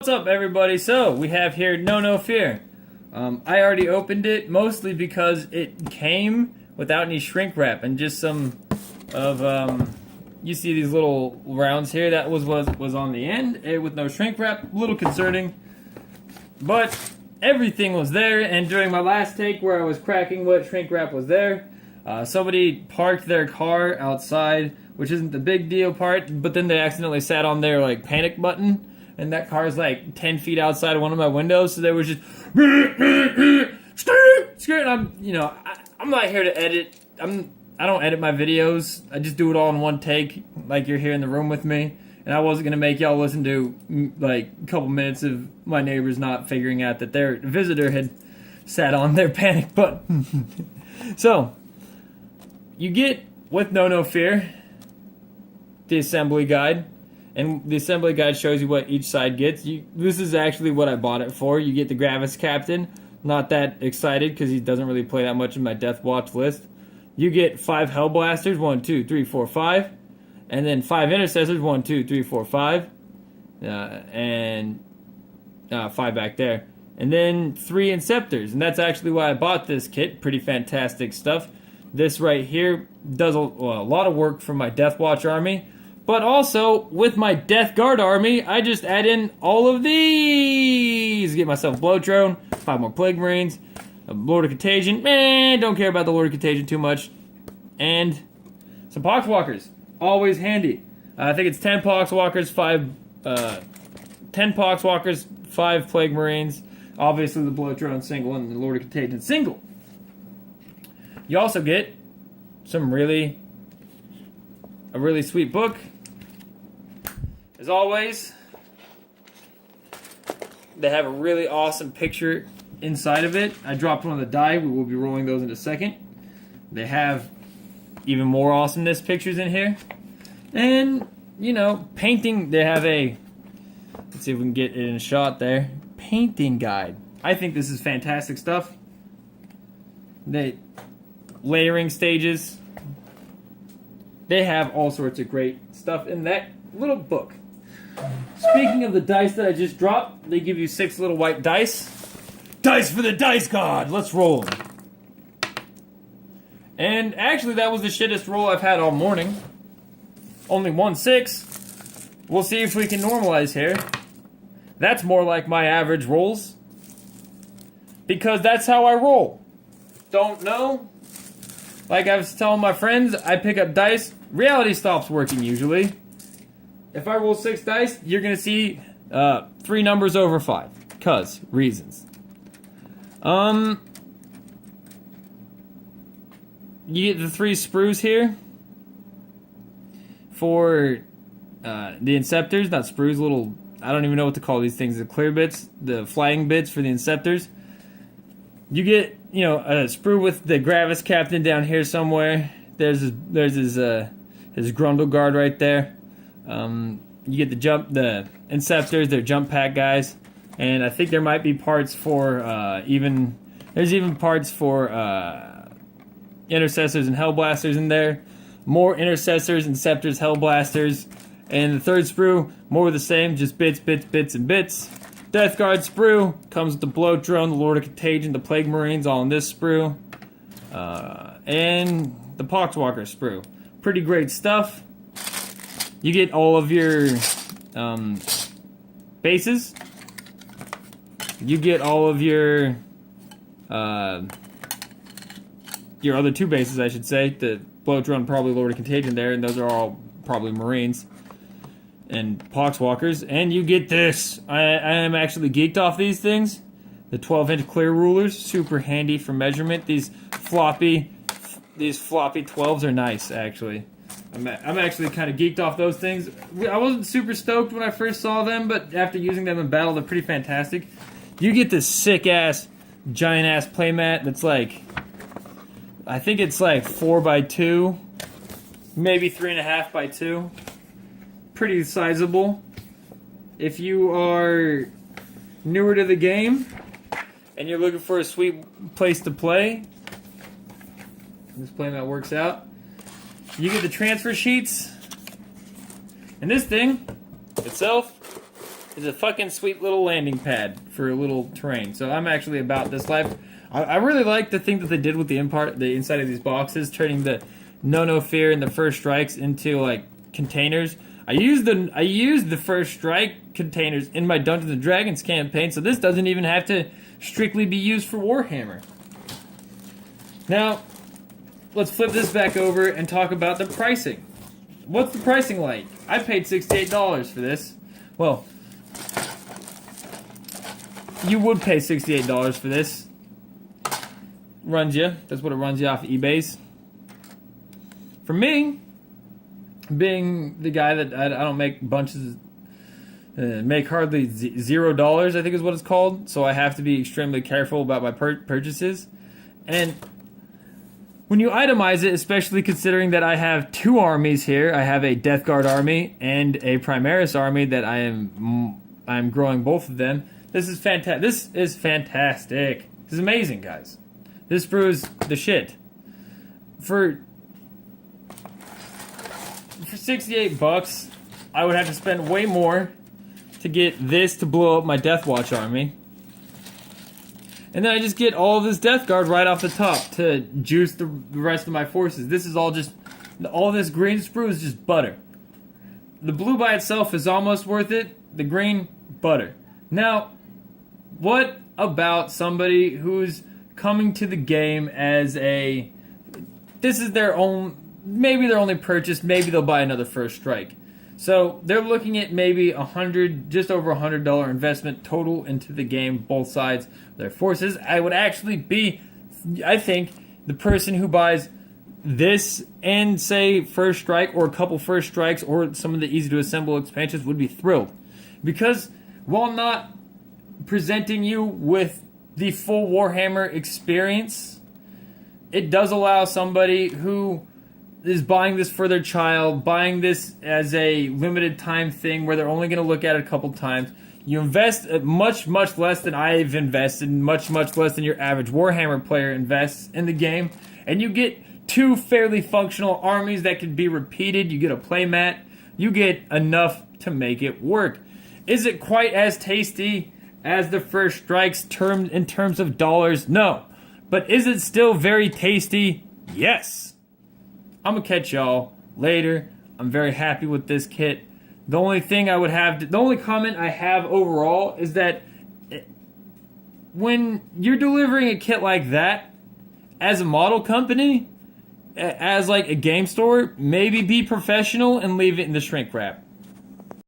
What's up, everybody? So we have here No Fear. I already opened it mostly because it came without any shrink wrap and just some of you see these little rounds here that was on the end with no shrink wrap. A little concerning, but everything was there. And during my last take where I was cracking what shrink wrap was there, somebody parked their car outside, which isn't the big deal part, but then they accidentally sat on their like panic button. And that car's like 10 feet outside of one of my windows, so they were just scared. I'm not here to edit. I don't edit my videos. I just do it all in one take, like you're here in the room with me. And I wasn't gonna make y'all listen to like a couple minutes of my neighbors not figuring out that their visitor had sat on their panic button. So you get with No Fear the assembly guide. And the assembly guide shows you what each side gets. This is actually what I bought it for. You get the Gravis Captain. Not that excited because he doesn't really play that much in my Death Watch list. You get 5 Hellblasters, 1, 2, 3, 4, 5. And then 5 Intercessors, 1, 2, 3, 4, 5. And 5 back there. And then 3 Inceptors. And that's actually why I bought this kit. Pretty fantastic stuff. This right here does a lot of work for my Death Watch army. But also, with my Death Guard army, I just add in all of these. Get myself a Blowtron, 5 more Plague Marines, a Lord of Contagion. Don't care about the Lord of Contagion too much. And some Poxwalkers. Always handy. I think it's 10 Poxwalkers, 10 Poxwalkers, 5 Plague Marines. Obviously the Blowtron single and the Lord of Contagion single. You also get a really sweet book. As always, they have a really awesome picture inside of it. I dropped one of the die. We will be rolling those in a second. They have even more awesomeness pictures in here. And, painting. They have let's see if we can get it in a shot there. Painting guide. I think this is fantastic stuff. Layering stages. They have all sorts of great stuff in that little book. Speaking of the dice that I just dropped, they give you 6 little white dice. Dice for the dice god! Let's roll them. And actually, that was the shittest roll I've had all morning. Only 1 6. We'll see if we can normalize here. That's more like my average rolls. Because that's how I roll. Don't know? Like I was telling my friends, I pick up dice. Reality stops working usually. If I roll 6 dice, you're going to see 3 numbers over 5. Cause reasons. You get the 3 sprues here. For the Inceptors. Not sprues, little... I don't even know what to call these things. The clear bits. The flying bits for the Inceptors. You get... a sprue with the Gravis Captain down here somewhere. There's his Grundle Guard right there. You get the Inceptors, they're jump pack guys, and I think there might be parts for there's even parts for Intercessors and Hellblasters in there. More Intercessors, Inceptors, Hellblasters, and the third sprue more of the same, just bits, and bits. Death Guard sprue comes with the Blowtron, the Lord of Contagion, the Plague Marines, all in this sprue, and the Poxwalker sprue. Pretty great stuff. You get all of your bases. You get all of your other 2 bases, I should say. The Blowtron, probably Lord of Contagion there, and those are all probably Marines and Poxwalkers. And you get this. I am actually geeked off these things. The 12-inch clear rulers, super handy for measurement. These floppy 12s are nice, actually. I'm actually kind of geeked off those things. I wasn't super stoked when I first saw them, but after using them in battle, they're pretty fantastic. You get this sick-ass, giant-ass playmat that's like... I think it's like 4x2, maybe 3.5x2. Pretty sizable. If you are newer to the game and you're looking for a sweet place to play, this playmat works out. You get the transfer sheets, and this thing itself is a fucking sweet little landing pad for a little terrain. So I'm actually about this life. I really like the thing that they did with the inside of these boxes, turning the no fear and the first strikes into like containers. I used the first strike containers in my Dungeons and Dragons campaign, so this doesn't even have to strictly be used for Warhammer. Now, let's flip this back over and talk about the pricing. What's the pricing like? I paid $68 for this. Well, you would pay $68 for this. Runs you. That's what it runs you off eBay's. For me, being the guy that I don't make bunches, make hardly $0, I think is what it's called. So I have to be extremely careful about my purchases. And when you itemize it, especially considering that I have two armies here, I have a Death Guard army and a Primaris army that I'm growing both of them. This is fantastic. This is fantastic. This is amazing, guys. This brew is the shit. For $68, I would have to spend way more to get this to blow up my Death Watch army. And then I just get all of this Death Guard right off the top to juice the rest of my forces. This is all this green sprue is just butter. The blue by itself is almost worth it. The green, butter. Now, what about somebody who's coming to the game as this is their own, maybe their only purchase, maybe they'll buy another First Strike. So they're looking at maybe just over $100 investment total into the game, both sides of their forces. I would actually be, I think, the person who buys this and say First Strike or a couple First Strikes or some of the easy to assemble expansions would be thrilled. Because while not presenting you with the full Warhammer experience, it does allow somebody who is buying this for their child, buying this as a limited time thing where they're only going to look at it a couple times. You invest much less than I've invested, much less than your average Warhammer player invests in the game, and you get two fairly functional armies that can be repeated. You get a playmat. You get enough to make it work. Is it quite as tasty as the First Strikes in terms of dollars? No. But is it still very tasty? Yes. I'm going to catch y'all later. I'm very happy with this kit. The only comment I have overall is that when you're delivering a kit like that as a model company, as like a game store, maybe be professional and leave it in the shrink wrap.